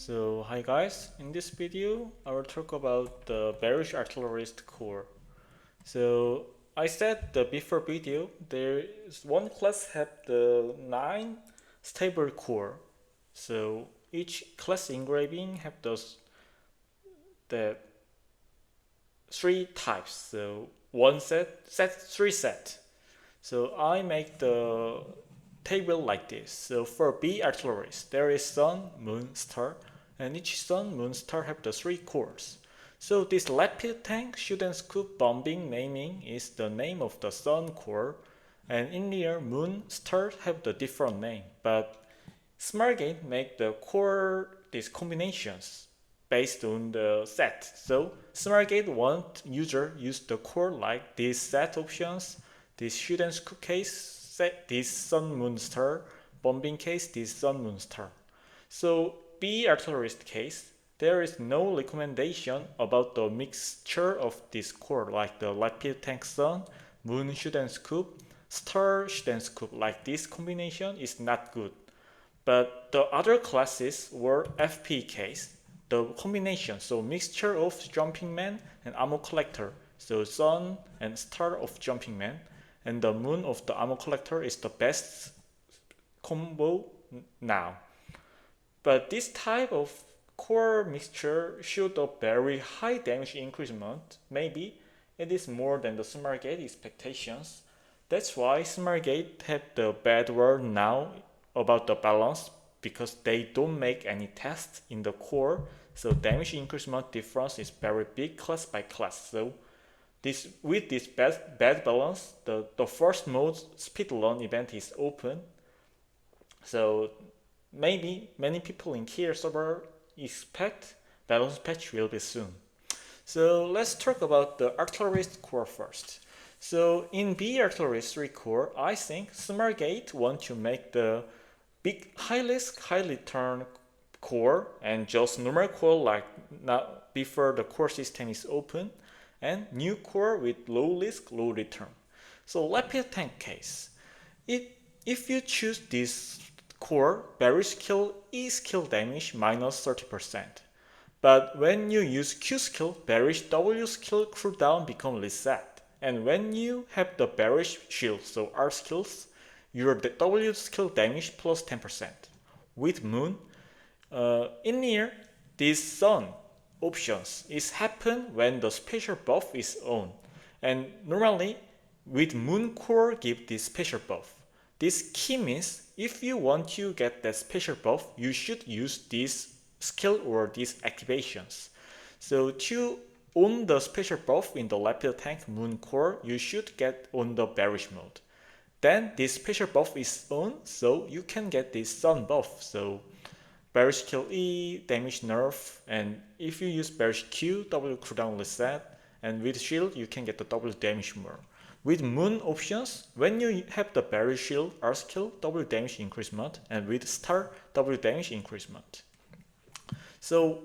So hi guys, in this video I will talk about the bearish artillerist core. So I said the before video there is one class have the 9 stable core. So each class engraving have the 3 types. So one three set. So I make the table like this. So for B artillerist, there is sun, moon, star, and each sun, moon, star have the 3 cores. So this rapid tank shoot and scoop bombing naming is the name of the sun core, and in here moon, star have the different name. But SmartGate make the core these combinations based on the set. So SmartGate want user use the core like these set options, this shoot and scoop case, set this sun moon star, bombing case, this sun moon star. So B artillerist case, there is no recommendation about the mixture of this core like the rapid tank sun, moon shoot and scoop, star shoot and scoop like this combination is not good. But the other classes were FPE case, the combination, so mixture of jumping man and ammo collector, so sun and star of jumping man, and the moon of the ammo collector is the best combo now. But this type of core mixture showed a very high damage increasement. Maybe it is more than the SmartGate expectations. That's why SmartGate had the bad word now about the balance because they don't make any tests in the core. So damage increasement difference is very big class by class. So with this bad balance, the first mode speedrun event is open. So maybe many people in Kier server expect balance patch will be soon. So let's talk about the Artillerist core first. So in B Artillerist 3 core, I think SmartGate want to make the big high risk, high return core and just normal core like not before the core system is open, and new core with low risk, low return. So rapid tank case. If you choose this core, berry skill E skill damage minus 30%. But when you use Q skill, bearish W skill cooldown become reset. And when you have the bearish shield, so R skills, your W skill damage plus 10%. With moon, in here, this sun options is happen when the special buff is on. And normally, with moon core give this special buff. This key means if you want to get that special buff, you should use this skill or these activations. So to own the special buff in the rapid tank moon core, you should get on the bearish mode. Then this special buff is on, so you can get this sun buff. So bearish kill E, damage nerf, and if you use bearish Q, W cooldown reset, and with shield you can get the W damage more. With moon options, when you have the bearish shield, R skill, W damage increasement, and with star, W damage increasement. So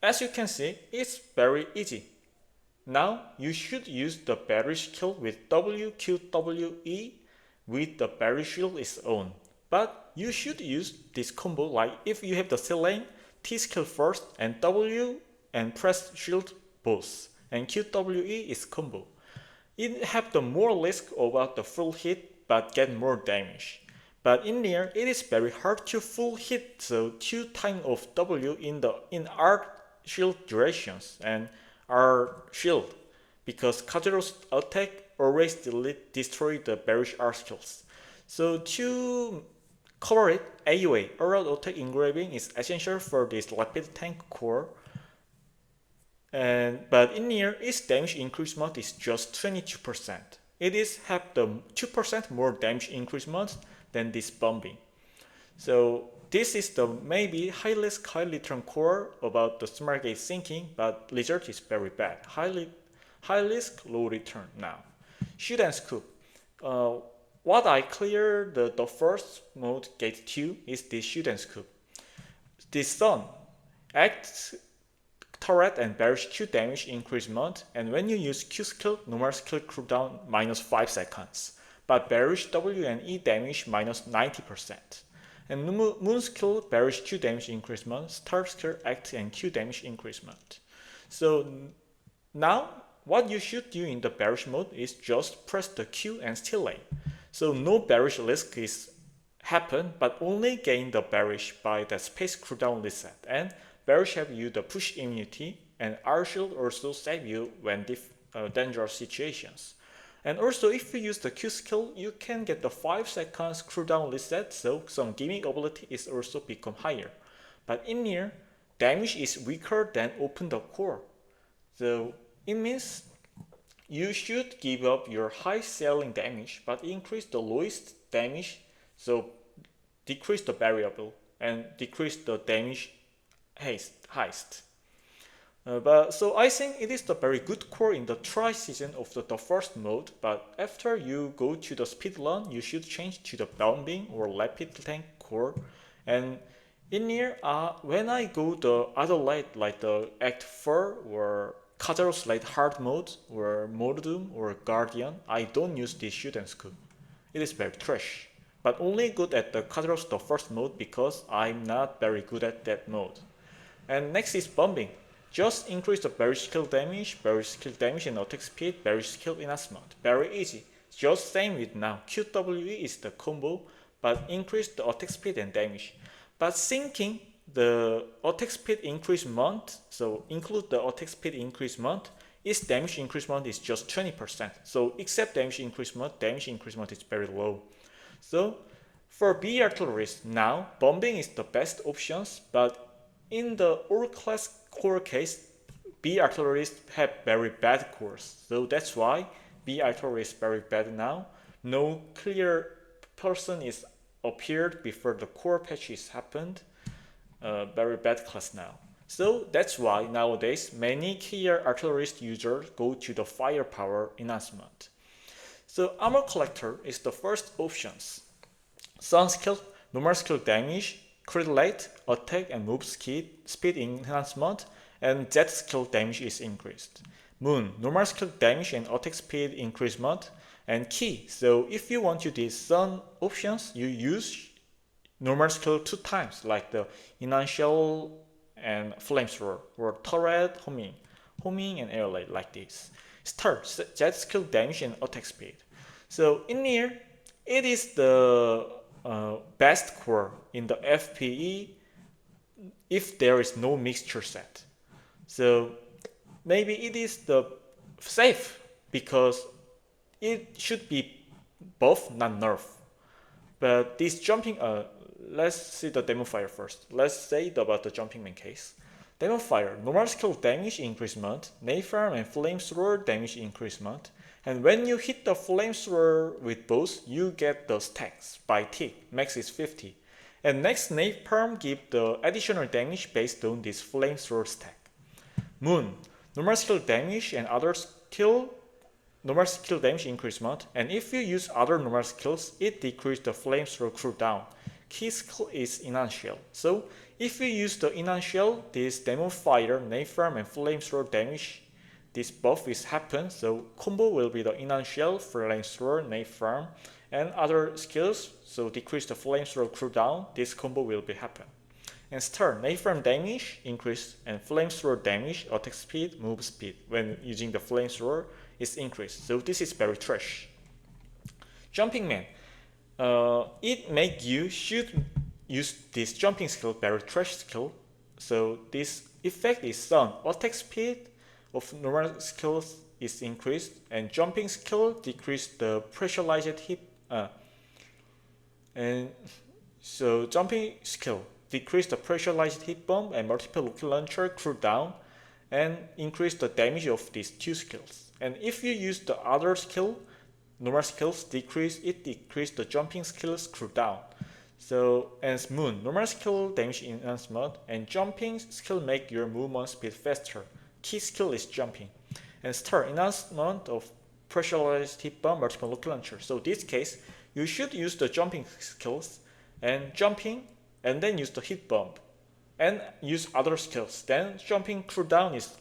as you can see, it's very easy. Now you should use the bearish skill with W, Q, W, E with the bearish shield is on. But you should use this combo like if you have the C lane, T skill first and W and press shield both. And QWE is combo. It have the more risk about the full hit but get more damage. But in there, it is very hard to full hit the 2 times of W in R shield durations and R shield because Kazuro's attack always destroy the bearish R skills. So to cover it, AOA, Aerial Attack Engraving is essential for this rapid tank core. But in here, its damage increasement is just 22%. It is have the 2% more damage increasement than this bombing. So this is the maybe high risk, high return core about the SmartGate thinking, but result is very bad. High risk, low return now. Shoot and scoop. What I clear the first mode gate 2 is this shoot and scoop. This sun acts turret and bearish Q damage increasement, and when you use Q skill, normal skill cooldown minus 5 seconds, but bearish W and E damage minus 90%. And Moon skill bearish Q damage increasement, Star skill act and Q damage increasement. So now what you should do in the bearish mode is just press the Q and still lane. So no bearish risk is happen, but only gain the bearish by the space cooldown reset. And bearish have you the push immunity, and R shield also save you when dangerous situations. And also if you use the Q skill, you can get the 5 seconds cooldown reset, so some gimmick ability is also become higher. But in here, damage is weaker than open the core. So it means you should give up your high selling damage, but increase the lowest damage, so decrease the variable and decrease the damage highest. So I think it is the very good core in the try season of the first mode, but after you go to the speed run, you should change to the bombing or rapid tank core. And in here, when I go the other light like the Act 4 or Kazaros light hard mode or Mordum or Guardian, I don't use this shoot and scoop. It is very trash, but only good at the Kazaros the first mode because I'm not very good at that mode. And next is bombing. Just increase the bearish skill damage and attack speed, bearish skill enhancement. Very easy. Just same with now. QWE is the combo, but increase the attack speed and damage. But thinking the attack speed increasement, so include the attack speed increasement, its damage increasement is just 20%. So except damage increasement is very low. So for B Artillerist now, bombing is the best options, but in the all class core case, B Artillerist have very bad cores. So that's why B Artillerist is very bad now. No clear person is appeared before the core patches happened. Very bad class now. So that's why nowadays many clear Artillerist users go to the firepower enhancement. So armor collector is the first options. Sun skill, normal skill damage, crit rate, attack and move speed enhancement, and Jet skill damage is increased. Moon, normal skill damage and attack speed increasement, and key. So if you want to do Sun options, you use normal skill 2 times, like the initial and flamethrower, or turret, homing and air raid, like this. Star, Jet skill damage and attack speed. So in here, it is the best core in the FPE if there is no mixture set. So maybe it is the safe because it should be buff, not nerf. But this jumping, let's see the demo fire first. Let's say about the jumping main case. Demo fire, normal skill damage increasement, napalm and flamethrower damage increasement. And when you hit the flamethrower with both, you get the stacks by tick, max is 50. And next napalm give the additional damage based on this flamethrower stack. Moon, normal skill damage and other skill, normal skill damage increasement. And if you use other normal skills, it decreases the flamethrower cooldown. Key skill is initial. So if you use the initial, this demo fire, napalm and flamethrower damage, this buff is happen, so combo will be the initial, flamethrower, napalm, and other skills, so decrease the flamethrower cooldown, this combo will be happen. And star, napalm damage increase and flamethrower damage, attack speed, move speed when using the flamethrower is increased. So this is very trash. Jumping man, it make you should use this jumping skill, very trash skill. So this effect is Sun, attack speed of normal skills is increased, and jumping skill decrease the pressurized hit. And so jumping skill decrease the pressurized hit bomb and multiple rocket launcher cooldown, and increase the damage of these 2 skills. And if you use the other skill, normal skills decrease the jumping skills cooldown. So as Moon, normal skill damage enhancement, and jumping skill make your movement speed faster. Key skill is jumping. And star, enhancement of pressurized hit bomb, multiple rocket launcher. So this case, you should use the jumping skills and jumping, and then use the hit bomb and use other skills. Then jumping cooldown is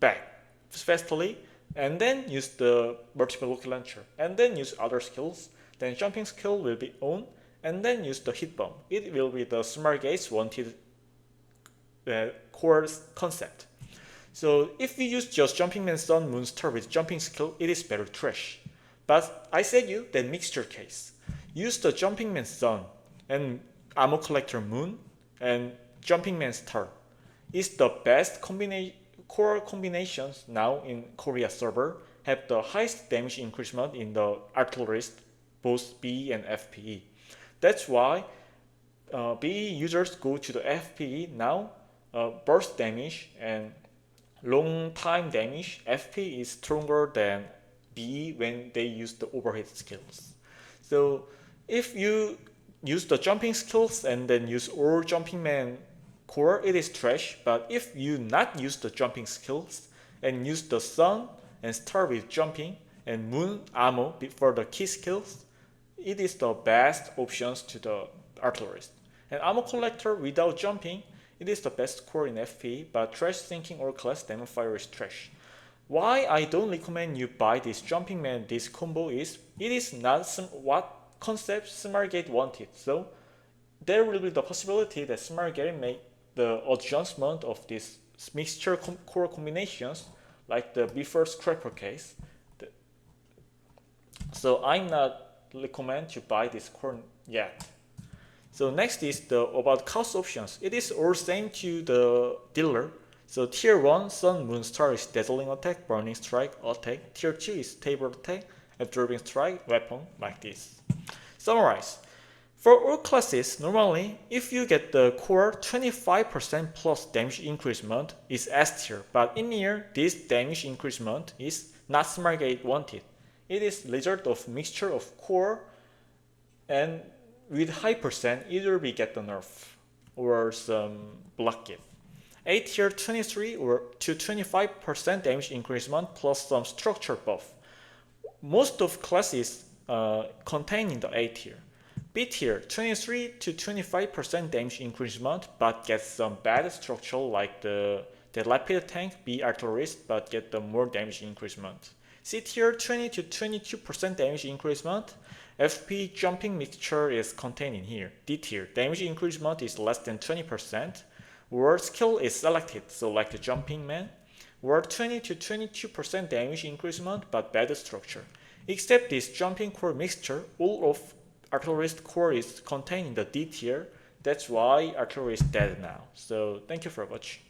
back fastly, and then use the multiple rocket launcher, and then use other skills. Then jumping skill will be on, and then use the hit bomb. It will be the smart gates wanted core concept. So if we use just Jumping Man Sun Moonstar with jumping skill, it is better trash. But I said you that mixture case. Use the Jumping Man Sun and Ammo Collector Moon and Jumping Man Star. It's the best core combinations now in Korea server, have the highest damage increasement in the Artillerist, both BE and FPE. That's why BE users go to the FPE now. Burst damage and long time damage, FP is stronger than BE when they use the overhead skills. So if you use the jumping skills and then use all Jumping Man core, it is trash. But if you not use the jumping skills and use the sun and start with jumping and moon ammo for the key skills, it is the best options to the artillerist. And ammo collector without jumping, it is the best core in FP, but trash thinking or class Demon Fire is trash. Why I don't recommend you buy this Jumping Man, this combo is, it is not what concept Smartgate wanted. So there will be the possibility that Smartgate make the adjustment of this mixture core combinations like the before scraper case. So I'm not recommend to buy this core yet. So next is the about cost options. It is all same to the dealer. So tier 1 Sun Moon Star is dazzling attack, burning strike, attack. Tier 2 is stable attack, absorbing strike, weapon, like this. Summarize. For all classes, normally if you get the core 25% plus damage increasement is S tier, but in here this damage increasement is not Smartgate wanted. It is result of mixture of core and with high percent, either we get the nerf or some block it. A tier 23 or to 25% damage increasement plus some structure buff. Most of classes contain in the A tier. B tier 23 to 25% damage increasement but get some bad structure like the rapid tank, B artillerist but get the more damage increasement. C tier 20 to 22% damage increasement. FP jumping mixture is contained in here. D tier damage increasement is less than 20%. Word skill is selected, so like the Jumping Man. Word 20 to 22% damage increasement but bad structure. Except this jumping core mixture, all of Artillerist core is contained in the D tier. That's why Artillerist is dead now. So thank you for watching.